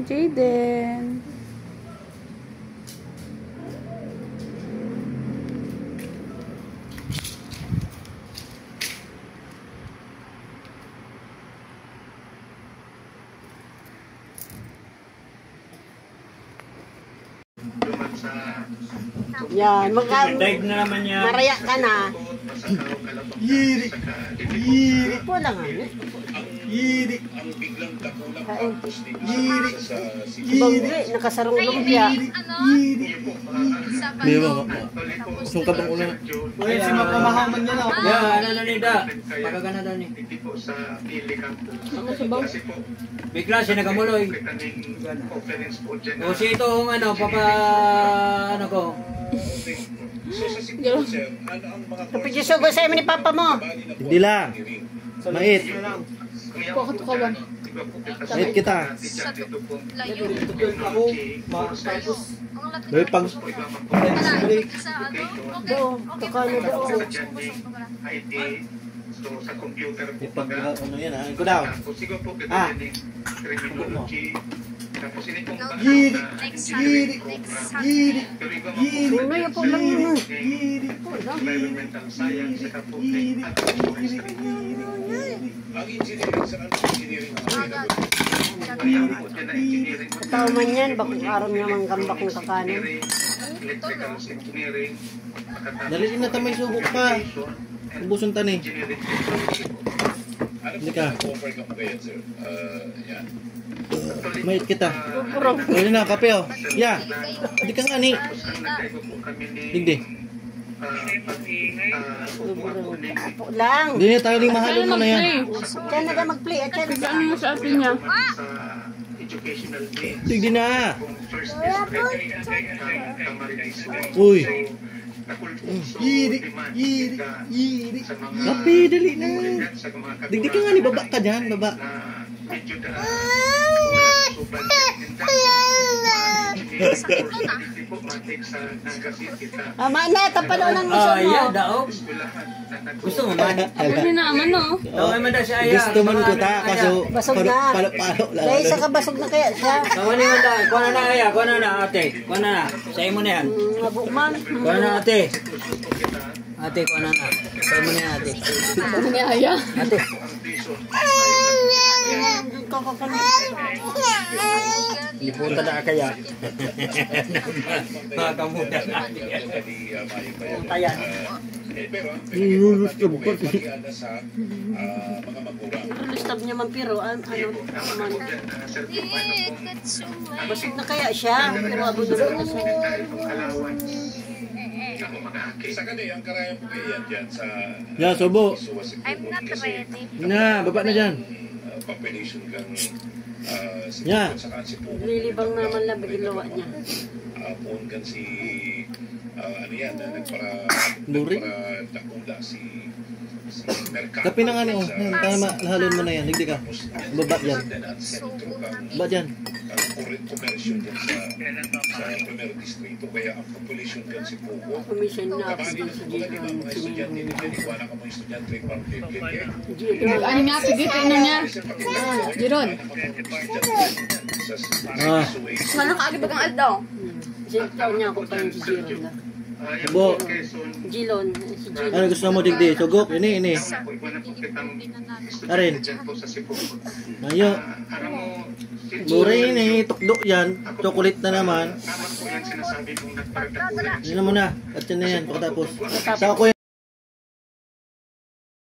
Jaden. Yan, Dive na naman yan. maraya ka na. Yiri! Yiri! Po lang ano. Yiri! Kain. Yiri! Bangli, nakasarong lumpia. Yiri! May mga sungka bang ulan? Ngayon si mapamahaman niya na. Ya, ano na nida? Pagkagana daw ni. Ano si Bang? Bigla siya nagamuloy. O si itong ano, ano ko. Kapigisugo sa ni Papa mo. Hindi lang. Mait. Bakit ka ba? Mait kita. May pang... Do, kakano do. May pang... Ano yan ha? Go down. Ah. Yiri! Yiri! Yiri! Yiri! Ano yung po lang yun? Yiri! Katawa man yan, bakit araw naman gambak ng kakanin. Daliin na tamay subok pa. Ubusong tani. Hindi ka. Mait kita. Pwede na, kape oh. Ya. Hindi ka nga ni. Digdi. Apo lang. Hindi na tayo rin mahalon mo na yan. Diyan na ka mag-play. At yan Ano yung sa atin niya? Digdi na. Uy. Yiri. Yiri. Yiri. Kape, dali na. Digdi ka nga ni, baba ka dyan. Baba. Mana, tapanonan mo siya mo. Yan, daog. Gusto mo man? Hindi na naman, no? Tawag man daw siya aya. Gusto man ko ta, kaso Basog na. palo-palo lang. Dahil sa kabasog na kaya siya. Tawag niyo daw. Kuha na aya. Kuha na ate. Kuha na. Sa'yo mo na yan. Mabukman. Kuha na ate. Ate, kuha na. Sa'yo mo na yan ate. Ano ni Aya? Ate. Liputan na kaya. Mga kamuda. Tayan. Lulus ka bukas. Lustab niya man pero ano man. Basog na kaya siya. Pero abudulog na siya. Sa kanila, ang karayang po kayo dyan sa... Ya, sobo. I'm not ready. Na, baba na dyan. Population kang... Ya. Lilibang naman lang ginawa niya. Poon kan si... ano yan, Luri? nagpara-dakula si Mercado. Tapi na nga ni, oh. Yan, tama, halon mo na yan. Digdi ka. Baba dyan. Baba dyan. Commercial dyan sa primer distrito. Kaya ang population dyan si Pugo. Commission na ako Kabali din na sa mga estudyante, Jiron. nagkaniwala ka mga estudyante, parang bibigyan. Ano niya? Pigit, ano niya? Jiron. Ah. Ano ka agad bagang aldaw? Taon niya ako pa yung si Jiron na. Bo. Jilon. Si Jilon. Ano gusto mo digdi? Sugok? Ini. Arin. Ayo. Buray ini. Tukdok yan. Chocolate na naman. Yun na muna. At yan na yan. Pagkatapos. Sa ako yan.